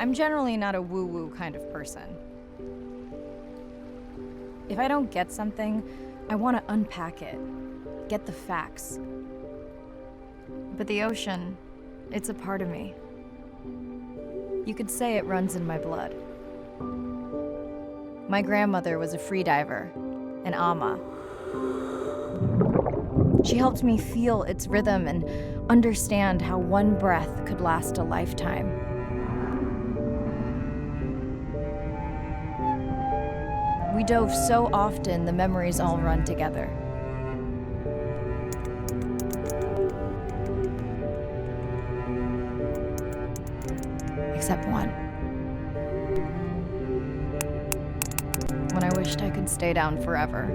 I'm generally not a woo-woo kind of person. If I don't get something, I want to unpack it, get the facts. But the ocean, it's a part of me. You could say it runs in my blood. My grandmother was a freediver, an ama. She helped me feel its rhythm and understand how one breath could last a lifetime. We dove so often, the memories all run together. Except one. When I wished I could stay down forever.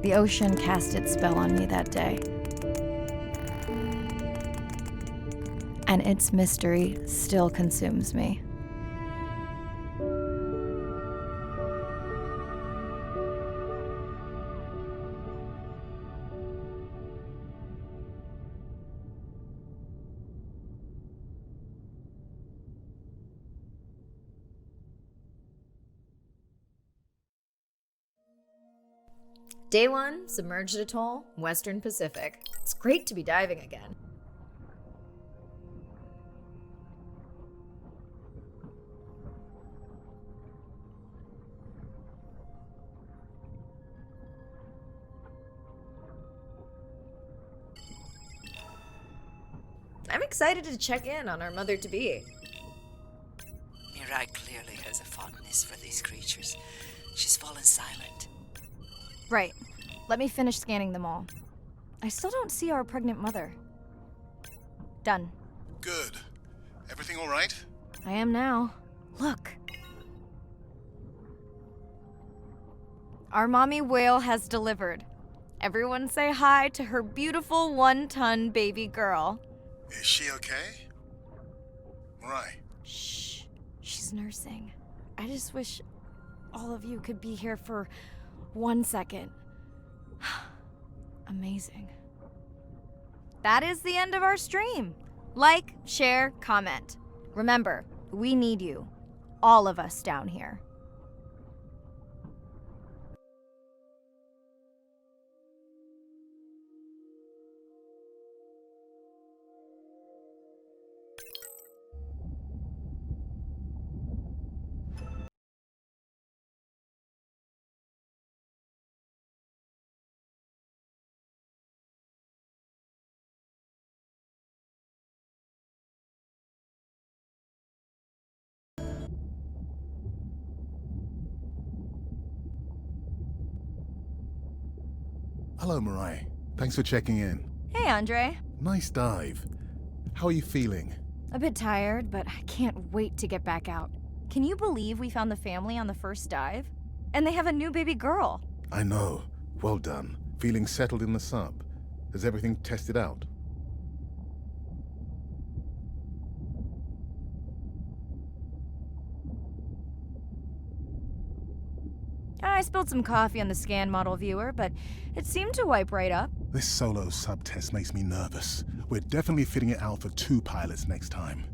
The ocean cast its spell on me that day. And its mystery still consumes me. Day 1, submerged atoll, Western Pacific. It's great to be diving again. I'm excited to check in on our mother-to-be. Mirai clearly has a fondness for these creatures. She's fallen silent. Right. Let me finish scanning them all. I still don't see our pregnant mother. Done. Good. Everything all right? I am now. Look. Our mommy whale has delivered. Everyone say hi to her beautiful 1-ton baby girl. Is she okay? Mirai. Shh. She's nursing. I just wish all of you could be here for 1 second. Amazing. That is the end of our stream. Like, share, comment. Remember, we need you. All of us down here. Hello, Mirai. Thanks for checking in. Hey, Andre. Nice dive. How are you feeling? A bit tired, but I can't wait to get back out. Can you believe we found the family on the first dive? And they have a new baby girl. I know. Well done. Feeling settled in the sub. Has everything tested out? I spilled some coffee on the scan model viewer, but it seemed to wipe right up. This solo sub test makes me nervous. We're definitely fitting it out for 2 pilots next time.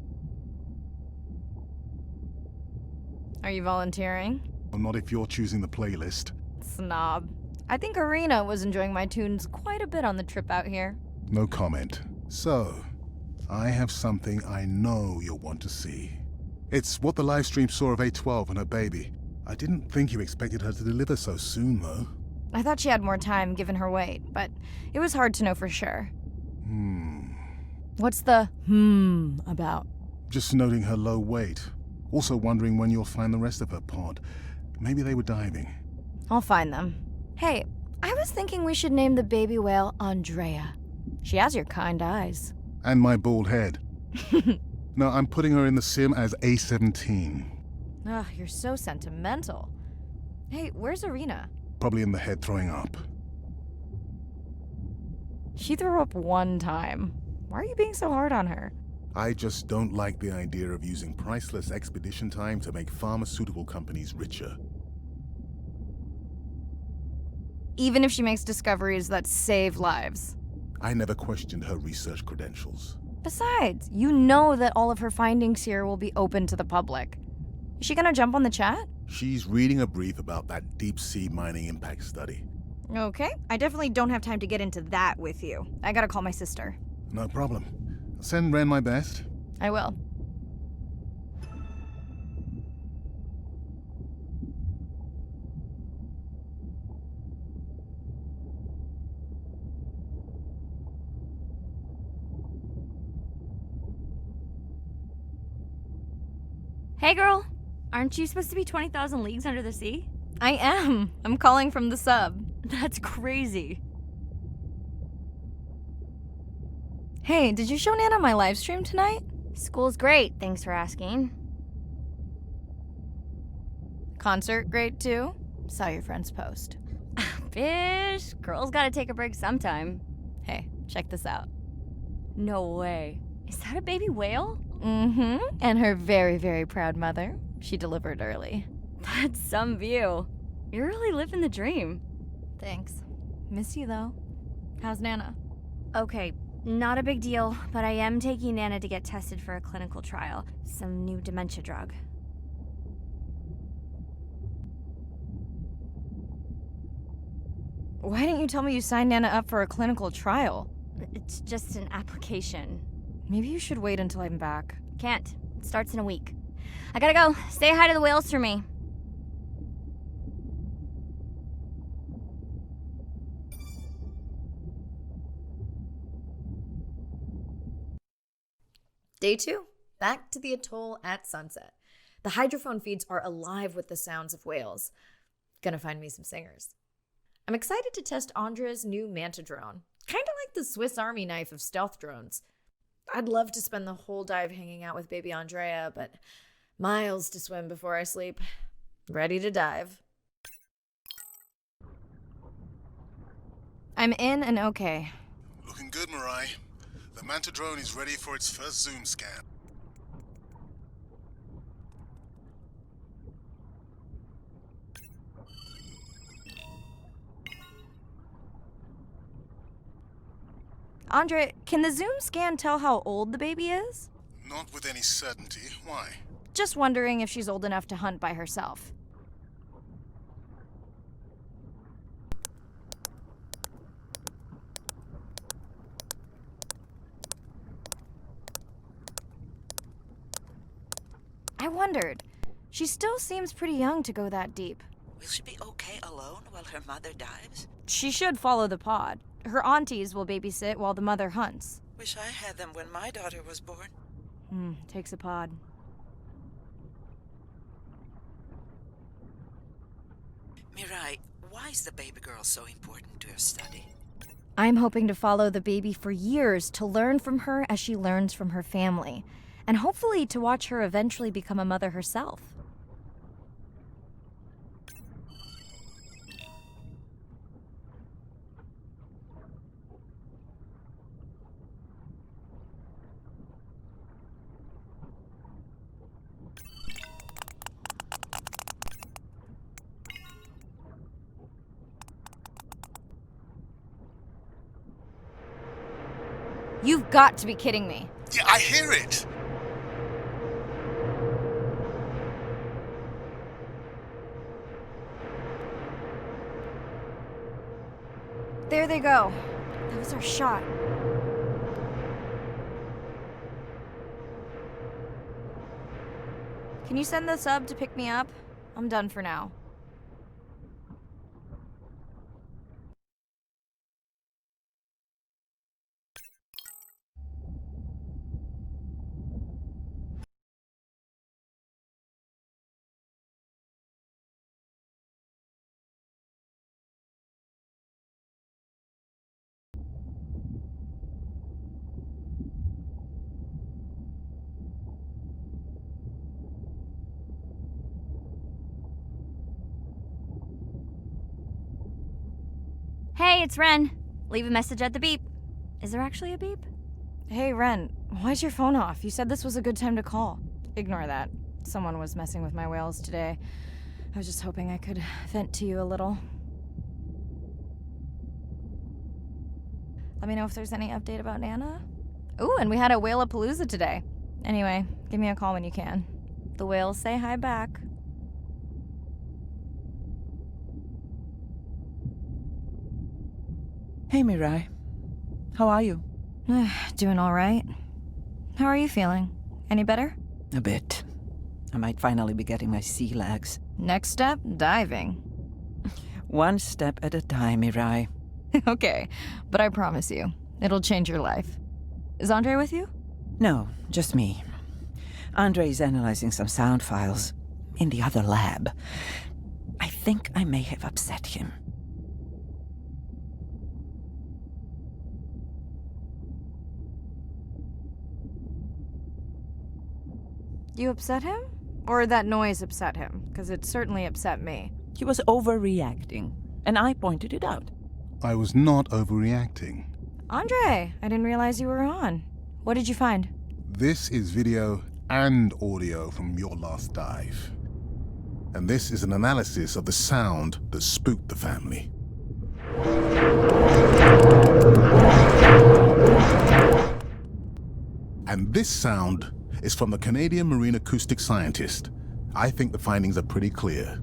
Are you volunteering? Well, not if you're choosing the playlist. Snob. I think Arena was enjoying my tunes quite a bit on the trip out here. No comment. So, I have something I know you'll want to see. It's what the livestream saw of A12 and her baby. I didn't think you expected her to deliver so soon, though. I thought she had more time given her weight, but it was hard to know for sure. What's the about? Just noting her low weight. Also wondering when you'll find the rest of her pod. Maybe they were diving. I'll find them. Hey, I was thinking we should name the baby whale Andrea. She has your kind eyes. And my bald head. No, I'm putting her in the sim as A17. Ugh, you're so sentimental. Hey, where's Arena? Probably in the head throwing up. She threw up one time. Why are you being so hard on her? I just don't like the idea of using priceless expedition time to make pharmaceutical companies richer. Even if she makes discoveries that save lives. I never questioned her research credentials. Besides, you know that all of her findings here will be open to the public. Is she gonna jump on the chat? She's reading a brief about that deep-sea mining impact study. Okay, I definitely don't have time to get into that with you. I gotta call my sister. No problem. Send Ren my best. I will. Hey girl, aren't you supposed to be 20,000 leagues under the sea? I am. I'm calling from the sub. That's crazy. Hey, did you show Nana my live stream tonight? School's great, thanks for asking. Concert great too? Saw your friend's post. Bish, girls gotta take a break sometime. Hey, check this out. No way. Is that a baby whale? Mm-hmm. And her very, very proud mother. She delivered early. That's some view. You're really living the dream. Thanks. Miss you though. How's Nana? Okay, not a big deal, but I am taking Nana to get tested for a clinical trial. Some new dementia drug. Why didn't you tell me you signed Nana up for a clinical trial? It's just an application. Maybe you should wait until I'm back. Can't. It starts in a week. I gotta go. Say hi to the whales for me. Day 2. Back to the atoll at sunset. The hydrophone feeds are alive with the sounds of whales. Gonna find me some singers. I'm excited to test Andrea's new Manta drone. Kinda like the Swiss Army knife of stealth drones. I'd love to spend the whole dive hanging out with baby Andrea, but miles to swim before I sleep. Ready to dive. I'm in and okay. Looking good, Mirai. The Manta drone is ready for its first zoom scan. Andre, can the zoom scan tell how old the baby is? Not with any certainty. Why? Just wondering if she's old enough to hunt by herself. I wondered. She still seems pretty young to go that deep. Will she be okay alone while her mother dives? She should follow the pod. Her aunties will babysit while the mother hunts. Wish I had them when my daughter was born. Takes a pod. Mirai, why is the baby girl so important to your study? I'm hoping to follow the baby for years to learn from her as she learns from her family, and hopefully to watch her eventually become a mother herself. You've got to be kidding me. Yeah, I hear it! There they go. That was our shot. Can you send the sub to pick me up? I'm done for now. Hey, it's Ren. Leave a message at the beep. Is there actually a beep? Hey, Ren, why's your phone off? You said this was a good time to call. Ignore that. Someone was messing with my whales today. I was just hoping I could vent to you a little. Let me know if there's any update about Nana. Ooh, and we had a whale-a-palooza today. Anyway, give me a call when you can. The whales say hi back. Hey, Mirai. How are you? Doing all right. How are you feeling? Any better? A bit. I might finally be getting my sea legs. Next step, diving. One step at a time, Mirai. Okay, but I promise you, it'll change your life. Is Andre with you? No, just me. Andre is analyzing some sound files in the other lab. I think I may have upset him. You upset him? Or that noise upset him? Because it certainly upset me. He was overreacting, and I pointed it out. I was not overreacting. Andre, I didn't realize you were on. What did you find? This is video and audio from your last dive. And this is an analysis of the sound that spooked the family. And this sound is from the Canadian marine acoustic scientist. I think the findings are pretty clear.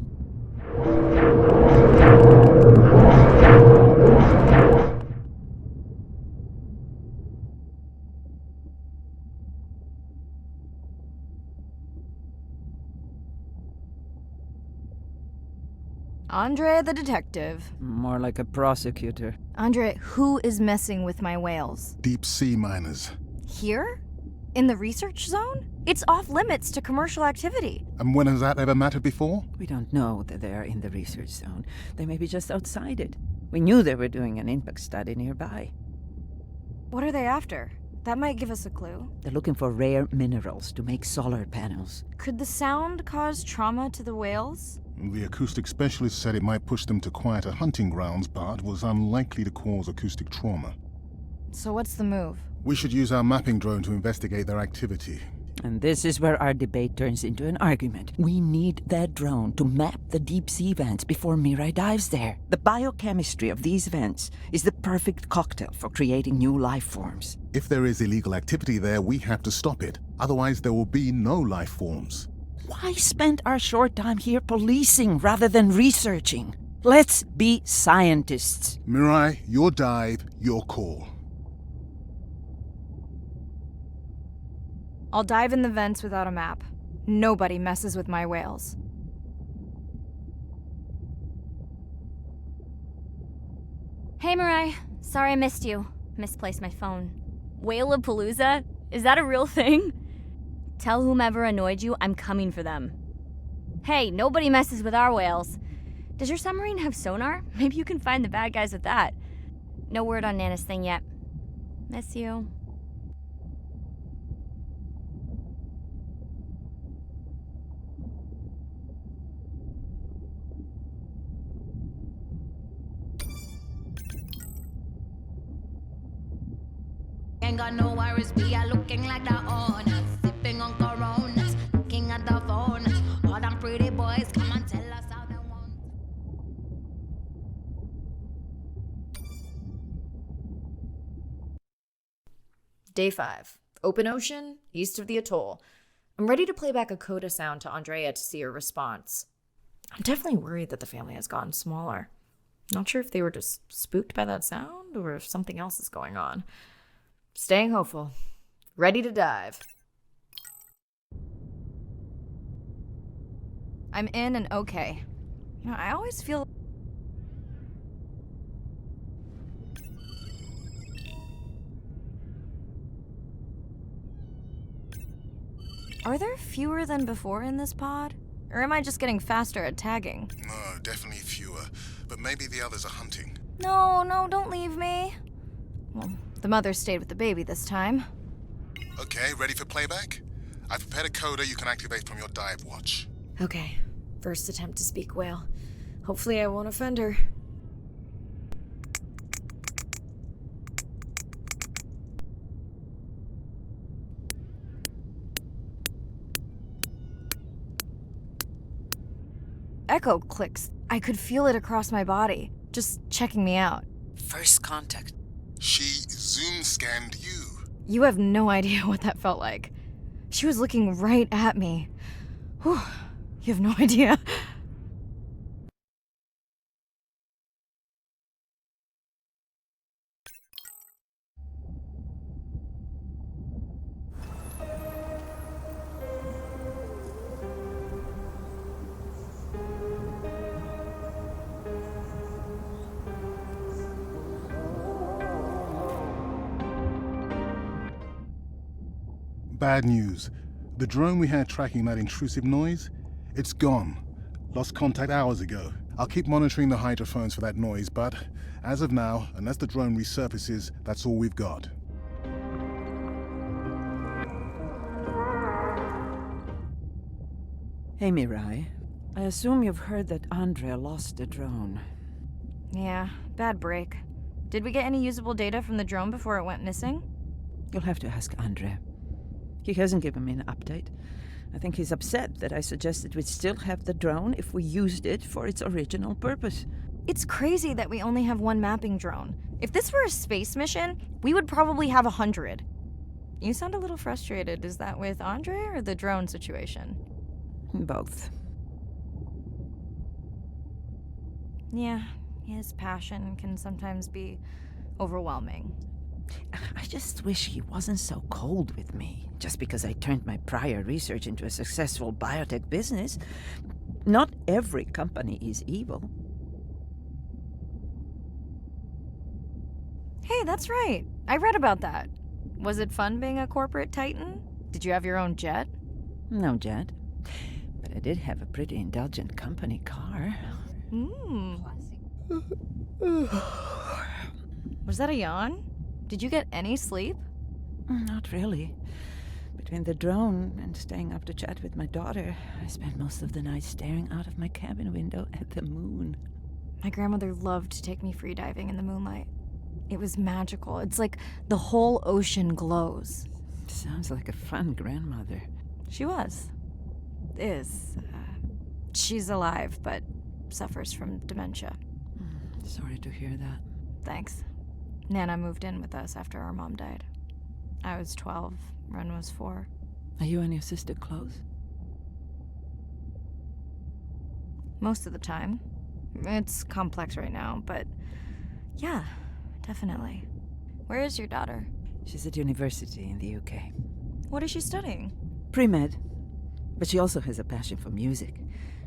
Andre the detective. More like a prosecutor. Andre, who is messing with my whales? Deep sea miners. Here? In the research zone? It's off limits to commercial activity. And when has that ever mattered before? We don't know that they are in the research zone. They may be just outside it. We knew they were doing an impact study nearby. What are they after? That might give us a clue. They're looking for rare minerals to make solar panels. Could the sound cause trauma to the whales? The acoustic specialist said it might push them to quieter hunting grounds, but was unlikely to cause acoustic trauma. So what's the move? We should use our mapping drone to investigate their activity. And this is where our debate turns into an argument. We need that drone to map the deep sea vents before Mirai dives there. The biochemistry of these vents is the perfect cocktail for creating new life forms. If there is illegal activity there, we have to stop it. Otherwise, there will be no life forms. Why spend our short time here policing rather than researching? Let's be scientists. Mirai, your dive, your call. I'll dive in the vents without a map. Nobody messes with my whales. Hey, Mirai. Sorry I missed you. Misplaced my phone. Whale-a-palooza? Is that a real thing? Tell whomever annoyed you I'm coming for them. Hey, nobody messes with our whales. Does your submarine have sonar? Maybe you can find the bad guys with that. No word on Nana's thing yet. Miss you. Ain't got no worries, we are looking like the owners, sipping on Coronas, looking at the phone. All them pretty boys, come and tell us how they want. Day 5. Open ocean, east of the atoll. I'm ready to play back a coda sound to Andrea to see her response. I'm definitely worried that the family has gotten smaller. Not sure if they were just spooked by that sound or if something else is going on. Staying hopeful. Ready to dive. I'm in and okay. I always feel... Are there fewer than before in this pod? Or am I just getting faster at tagging? No, definitely fewer. But maybe the others are hunting. No, don't leave me. Well, the mother stayed with the baby this time. Okay, ready for playback? I've prepared a coda you can activate from your dive watch. Okay, first attempt to speak whale. Hopefully I won't offend her. echo clicks. I could feel it across my body, just checking me out. First contact. She zoom scanned you. You have no idea what that felt like. She was looking right at me. Whew, you have no idea. Bad news. The drone we had tracking that intrusive noise, it's gone. Lost contact hours ago. I'll keep monitoring the hydrophones for that noise, but as of now, unless the drone resurfaces, that's all we've got. Hey, Mirai. I assume you've heard that Andrea lost the drone. Yeah, bad break. Did we get any usable data from the drone before it went missing? You'll have to ask Andrea. He hasn't given me an update. I think he's upset that I suggested we'd still have the drone if we used it for its original purpose. It's crazy that we only have one mapping drone. If this were a space mission, we would probably have 100. You sound a little frustrated. Is that with Andre or the drone situation? Both. Yeah, his passion can sometimes be overwhelming. I just wish he wasn't so cold with me, just because I turned my prior research into a successful biotech business. Not every company is evil. Hey, that's right. I read about that. Was it fun being a corporate titan? Did you have your own jet? No jet. But I did have a pretty indulgent company car. Was that a yawn? Did you get any sleep? Not really. Between the drone and staying up to chat with my daughter, I spent most of the night staring out of my cabin window at the moon. My grandmother loved to take me free diving in the moonlight. It was magical. It's like the whole ocean glows. Sounds like a fun grandmother. She was. Is. She's alive, but suffers from dementia. Sorry to hear that. Thanks. Nana moved in with us after our mom died. I was 12, Ren was 4. Are you and your sister close? Most of the time. It's complex right now, but yeah, definitely. Where is your daughter? She's at university in the UK. What is she studying? Pre-med. But she also has a passion for music.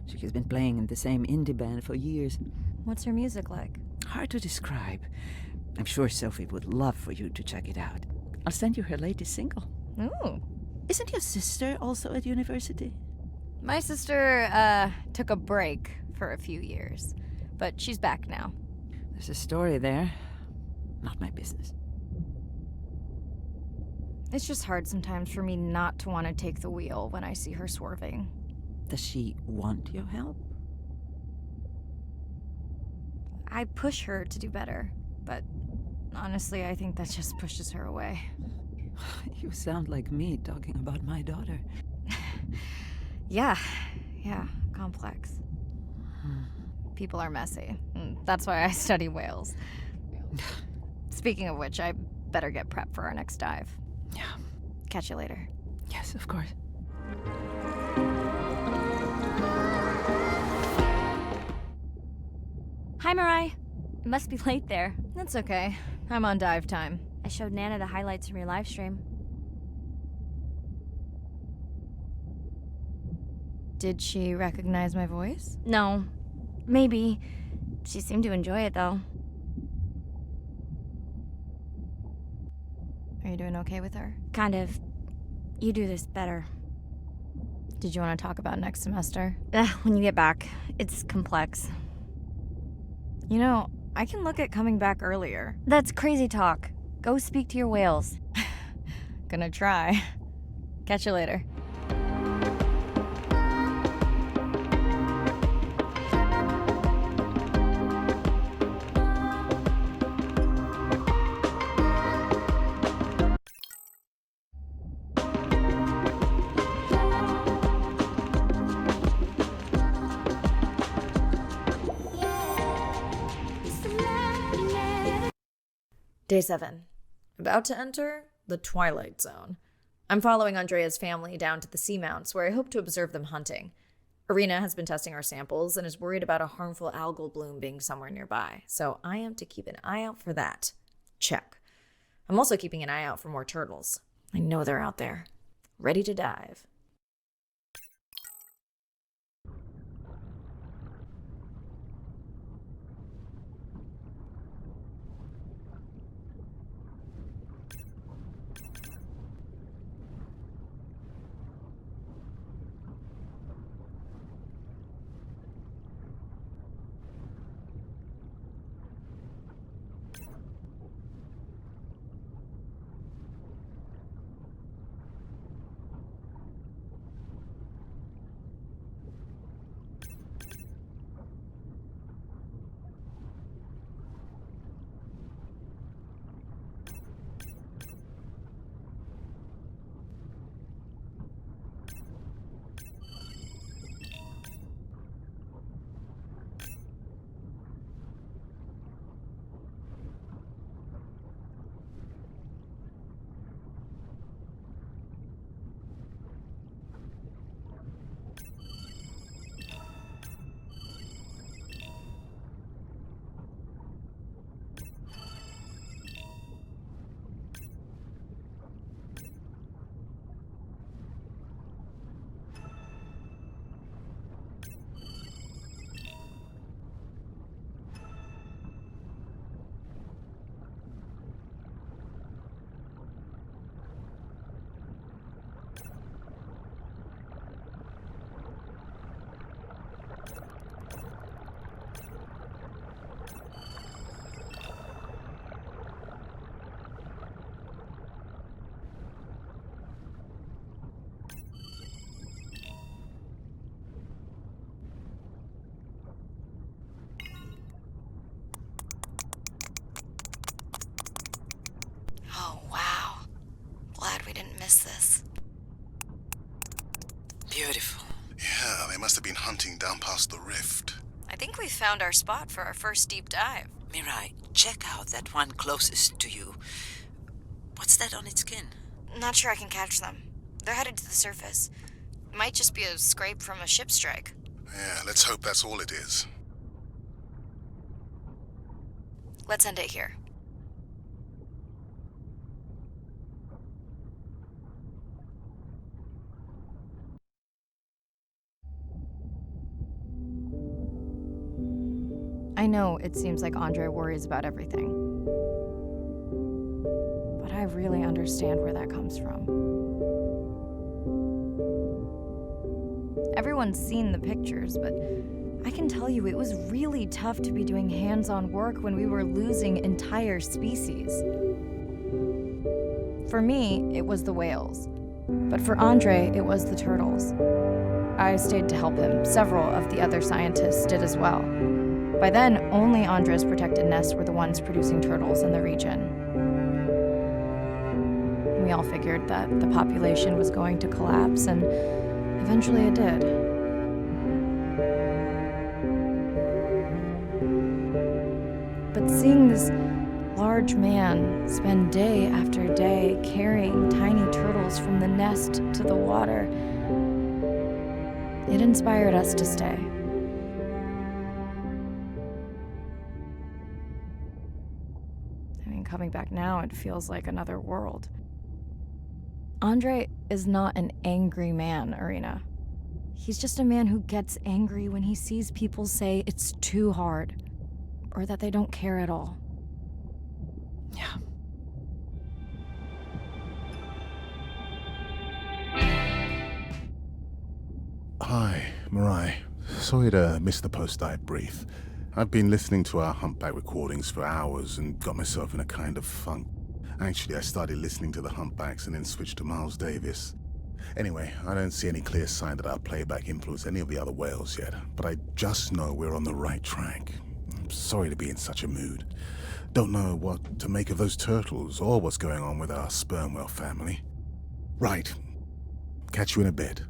She has been playing in the same indie band for years. What's her music like? Hard to describe. I'm sure Sophie would love for you to check it out. I'll send you her latest single. Ooh. Isn't your sister also at university? My sister, took a break for a few years, but she's back now. There's a story there. Not my business. It's just hard sometimes for me not to want to take the wheel when I see her swerving. Does she want your help? I push her to do better, but honestly, I think that just pushes her away. You sound like me talking about my daughter. Yeah, complex. People are messy. That's why I study whales. Speaking of which, I better get prepped for our next dive. Yeah. Catch you later. Yes, of course. Hi, Mirai. It must be late there. That's okay. I'm on dive time. I showed Nana the highlights from your live stream. Did she recognize my voice? No. Maybe. She seemed to enjoy it, though. Are you doing okay with her? Kind of. You do this better. Did you want to talk about next semester? When you get back. It's complex. You know, I can look at coming back earlier. That's crazy talk. Go speak to your whales. Gonna try. Catch you later. Day 7. About to enter the Twilight Zone. I'm following Andrea's family down to the seamounts where I hope to observe them hunting. Irina has been testing our samples and is worried about a harmful algal bloom being somewhere nearby, so I am to keep an eye out for that. Check. I'm also keeping an eye out for more turtles. I know they're out there, ready to dive. Oh, wow. Glad we didn't miss this. Beautiful. Yeah, they must have been hunting down past the rift. I think we found our spot for our first deep dive. Mirai, check out that one closest to you. What's that on its skin? Not sure I can catch them. They're headed to the surface. Might just be a scrape from a ship strike. Yeah, let's hope that's all it is. Let's end it here. I know it seems like Andre worries about everything. But I really understand where that comes from. Everyone's seen the pictures, but I can tell you it was really tough to be doing hands-on work when we were losing entire species. For me, it was the whales. But for Andre, it was the turtles. I stayed to help him. Several of the other scientists did as well. By then, only Andre's protected nests were the ones producing turtles in the region. We all figured that the population was going to collapse, and eventually it did. But seeing this large man spend day after day carrying tiny turtles from the nest to the water, it inspired us to stay. Coming back now, it feels like another world. Andre is not an angry man, Irina. He's just a man who gets angry when he sees people say it's too hard, or that they don't care at all. Yeah. Hi, Mirai. Sorry to miss the post-dive brief. I've been listening to our humpback recordings for hours and got myself in a kind of funk. Actually, I started listening to the humpbacks and then switched to Miles Davis. Anyway, I don't see any clear sign that our playback influenced any of the other whales yet, but I just know we're on the right track. I'm sorry to be in such a mood. Don't know what to make of those turtles or what's going on with our sperm whale family. Right. Catch you in a bit.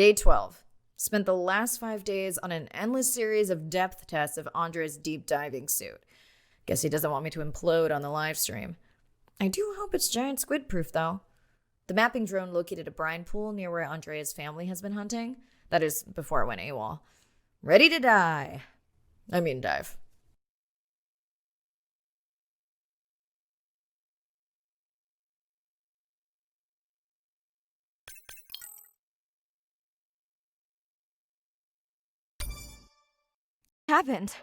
Day 12. Spent the last 5 days on an endless series of depth tests of Andre's deep diving suit. Guess he doesn't want me to implode on the live stream. I do hope it's giant squid proof, though. The mapping drone located a brine pool near where Andrea's family has been hunting. That is, before it went AWOL. Ready to dive. Happened.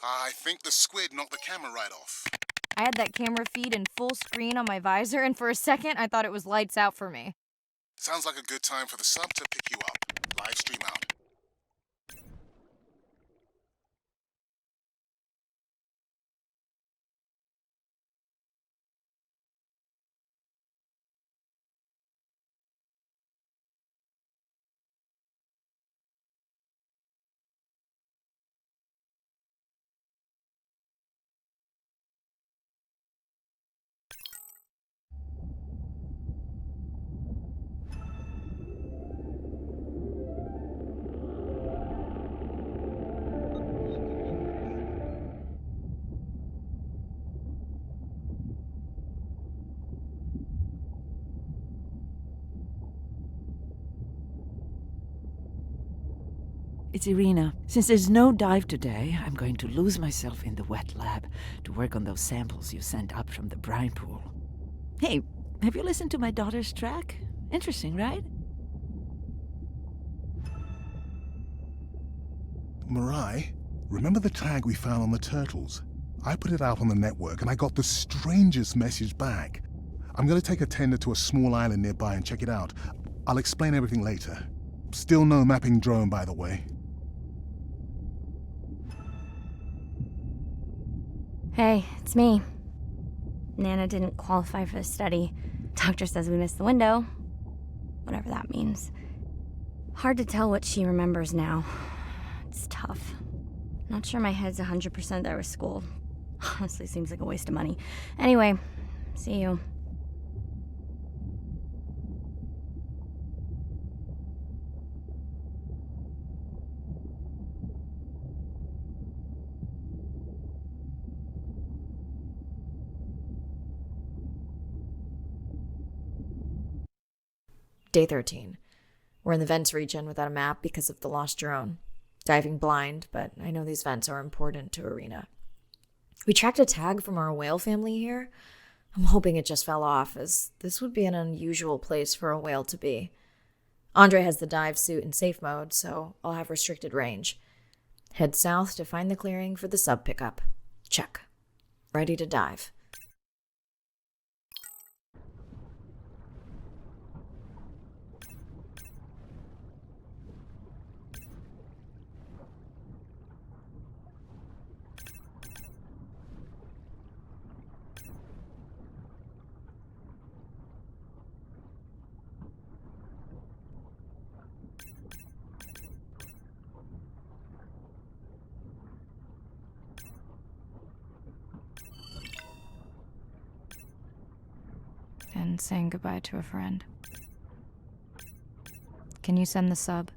I think the squid knocked the camera right off. I had that camera feed in full screen on my visor, and for a second I thought it was lights out for me. Sounds like a good time for the sub to pick you up. Live stream out. It's Irina. Since there's no dive today, I'm going to lose myself in the wet lab to work on those samples you sent up from the brine pool. Hey, have you listened to my daughter's track? Interesting, right? Mirai, remember the tag we found on the turtles? I put it out on the network and I got the strangest message back. I'm going to take a tender to a small island nearby and check it out. I'll explain everything later. Still no mapping drone, by the way. Hey, it's me. Nana didn't qualify for the study. Doctor says we missed the window. Whatever that means. Hard to tell what she remembers now. It's tough. Not sure my head's 100% there with school. Honestly, seems like a waste of money. Anyway, see you. Day 13. We're in the vents region without a map because of the lost drone. Diving blind, but I know these vents are important to Irina. We tracked a tag from our whale family here. I'm hoping it just fell off, as this would be an unusual place for a whale to be. Andre has the dive suit in safe mode, so I'll have restricted range. Head south to find the clearing for the sub pickup. Check. Ready to dive. And saying goodbye to a friend. Can you send the sub?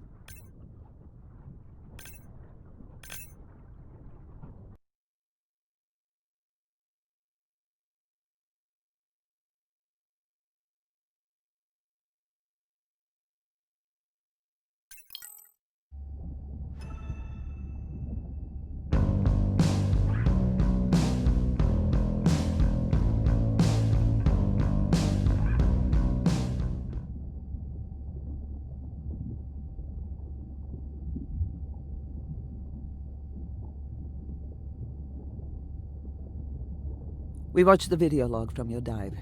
We watched the video log from your dive.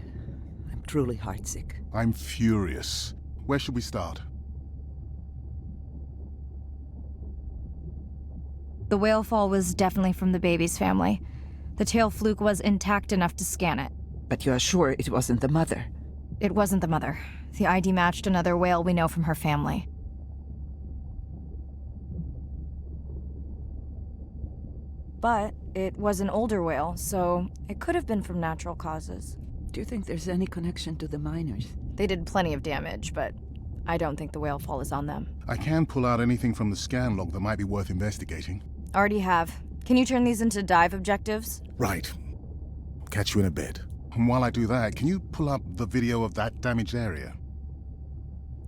I'm truly heartsick. I'm furious. Where should we start? The whale fall was definitely from the baby's family. The tail fluke was intact enough to scan it. But you are sure it wasn't the mother? It wasn't the mother. The ID matched another whale we know from her family. But it was an older whale, so it could have been from natural causes. Do you think there's any connection to the miners? They did plenty of damage, but I don't think the whale fall is on them. I can pull out anything from the scan log that might be worth investigating. Already have. Can you turn these into dive objectives? Right. Catch you in a bit. And while I do that, can you pull up the video of that damaged area?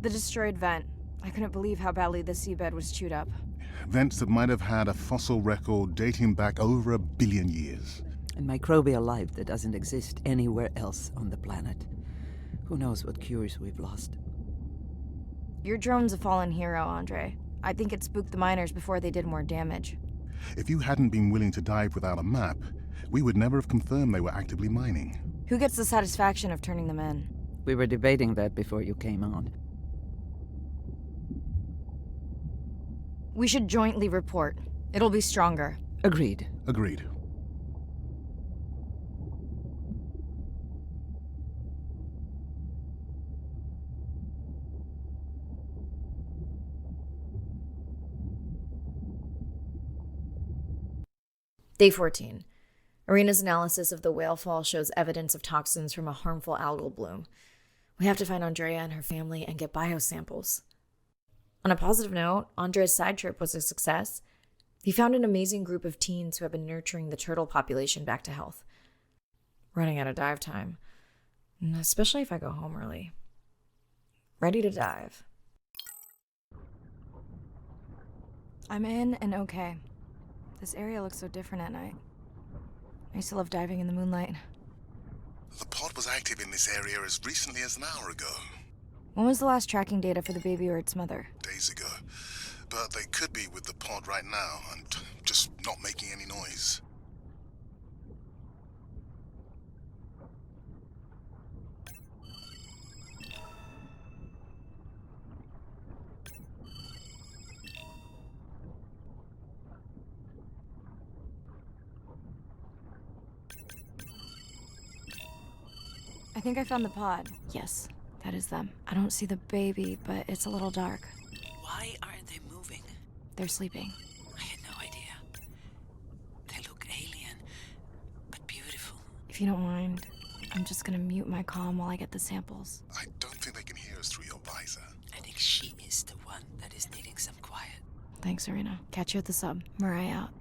The destroyed vent. I couldn't believe how badly the seabed was chewed up. Vents that might have had a fossil record dating back over 1 billion years. And microbial life that doesn't exist anywhere else on the planet. Who knows what cures we've lost. Your drone's a fallen hero, Andre. I think it spooked the miners before they did more damage. If you hadn't been willing to dive without a map, we would never have confirmed they were actively mining. Who gets the satisfaction of turning them in? We were debating that before you came on. We should jointly report. It'll be stronger. Agreed. Agreed. Day 14. Arena's analysis of the whale fall shows evidence of toxins from a harmful algal bloom. We have to find Andrea and her family and get biosamples. On a positive note, Andrea's side trip was a success. He found an amazing group of teens who have been nurturing the turtle population back to health. Running out of dive time, especially if I go home early. Ready to dive. I'm in and okay. This area looks so different at night. I used to love diving in the moonlight. The pod was active in this area as recently as an hour ago. When was the last tracking data for the baby or its mother? Days ago. But they could be with the pod right now and just not making any noise. I think I found the pod. Yes, that is them. I don't see the baby, but it's a little dark. Why aren't they moving? They're sleeping. I had no idea. They look alien, but beautiful. If you don't mind, I'm just gonna mute my comm while I get the samples. I don't think they can hear us through your visor. I think she is the one that is needing some quiet. Thanks, Arena. Catch you at the sub. Mirai out.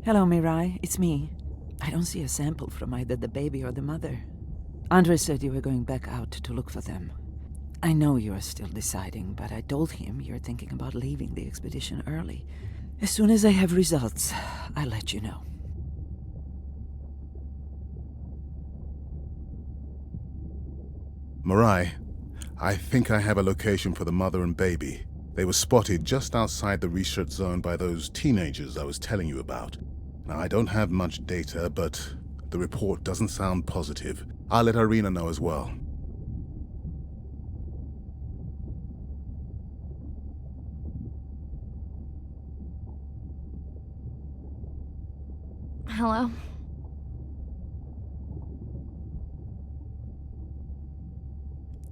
Hello, Mirai. It's me. I don't see a sample from either the baby or the mother. Andre said you were going back out to look for them. I know you are still deciding, but I told him you're thinking about leaving the expedition early. As soon as I have results, I'll let you know. Mirai, I think I have a location for the mother and baby. They were spotted just outside the research zone by those teenagers I was telling you about. Now, I don't have much data, but the report doesn't sound positive. I'll let Arena know as well. Hello?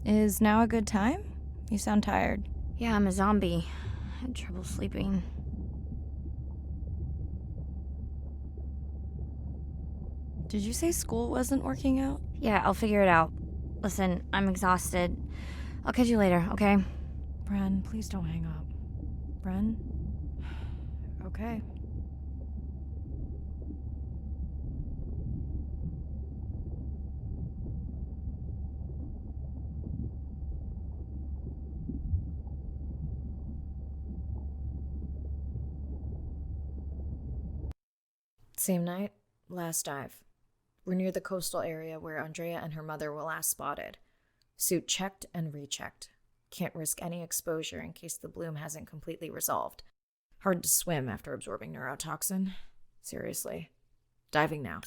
Is now a good time? You sound tired. Yeah, I'm a zombie. I had trouble sleeping. Did you say school wasn't working out? Yeah, I'll figure it out. Listen, I'm exhausted. I'll catch you later, okay? Bren, please don't hang up. Bren? Okay. Same night, last dive. We're near the coastal area where Andrea and her mother were last spotted. Suit checked and rechecked. Can't risk any exposure in case the bloom hasn't completely resolved. Hard to swim after absorbing neurotoxin. Seriously. Diving now.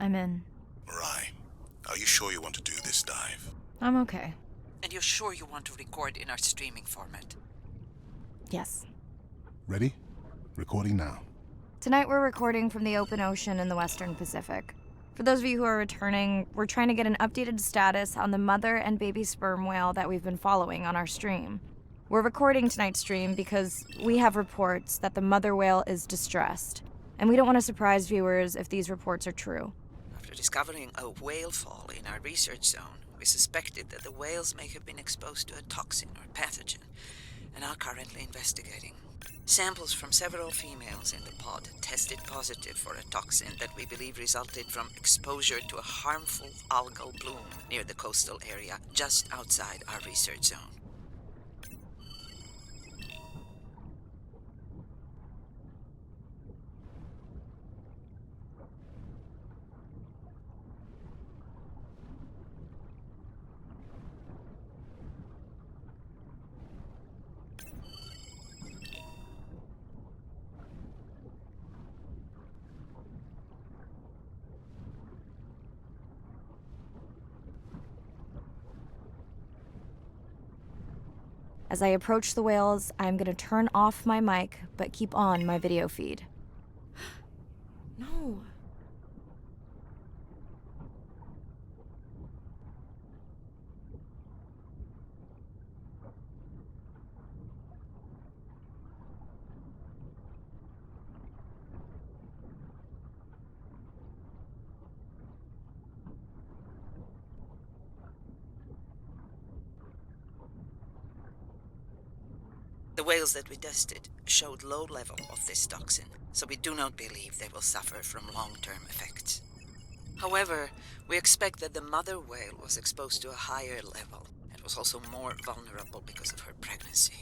I'm in. Mirai, are you sure you want to do this dive? I'm okay. And you're sure you want to record in our streaming format? Yes. Ready? Recording now. Tonight we're recording from the open ocean in the Western Pacific. For those of you who are returning, we're trying to get an updated status on the mother and baby sperm whale that we've been following on our stream. We're recording tonight's stream because we have reports that the mother whale is distressed, and we don't want to surprise viewers if these reports are true. After discovering a whale fall in our research zone, we suspected that the whales may have been exposed to a toxin or pathogen, and are currently investigating. Samples from several females in the pod tested positive for a toxin that we believe resulted from exposure to a harmful algal bloom near the coastal area just outside our research zone. As I approach the whales, I'm going to turn off my mic, but keep on my video feed. No. The whales that we tested showed low level of this toxin, so we do not believe they will suffer from long-term effects. However, we expect that the mother whale was exposed to a higher level and was also more vulnerable because of her pregnancy.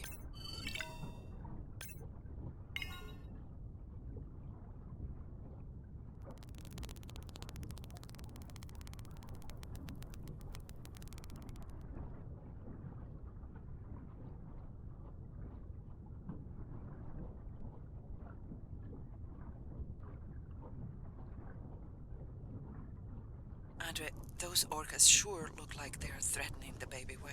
Andre, those orcas sure look like they are threatening the baby whale.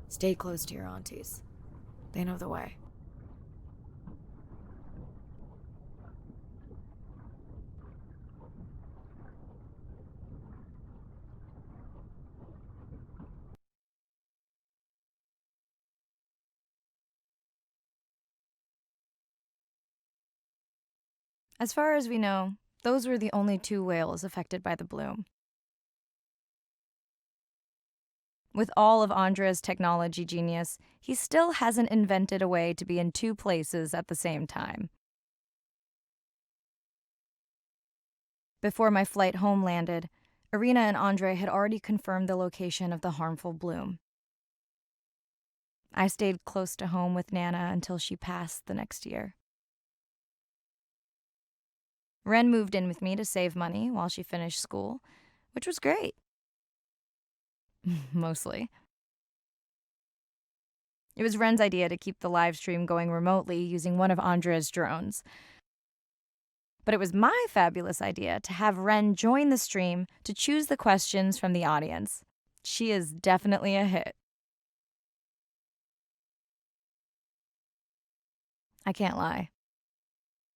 Stay close to your aunties. They know the way. As far as we know, those were the only 2 whales affected by the bloom. With all of Andrea's technology genius, he still hasn't invented a way to be in 2 places at the same time. Before my flight home landed, Irina and Andre had already confirmed the location of the harmful bloom. I stayed close to home with Nana until she passed the next year. Ren moved in with me to save money while she finished school, which was great. Mostly. It was Ren's idea to keep the live stream going remotely using one of Andrea's drones. But it was my fabulous idea to have Ren join the stream to choose the questions from the audience. She is definitely a hit. I can't lie.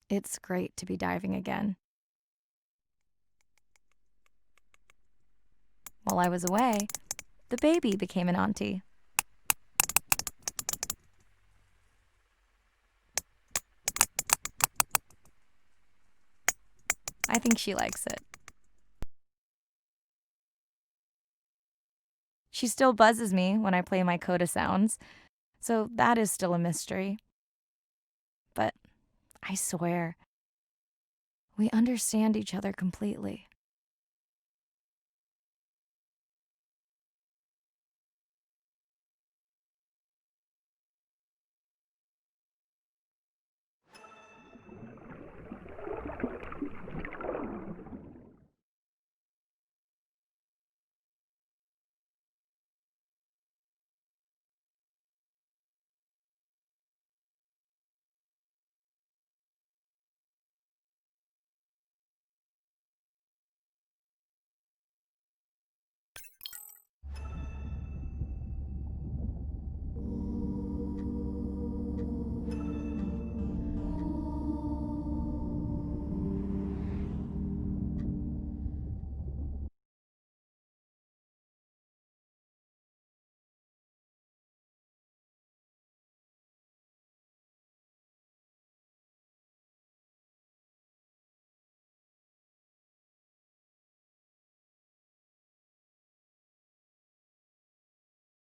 It's great to be diving again. While I was away, the baby became an auntie. I think she likes it. She still buzzes me when I play my coda sounds, so that is still a mystery. But I swear, we understand each other completely.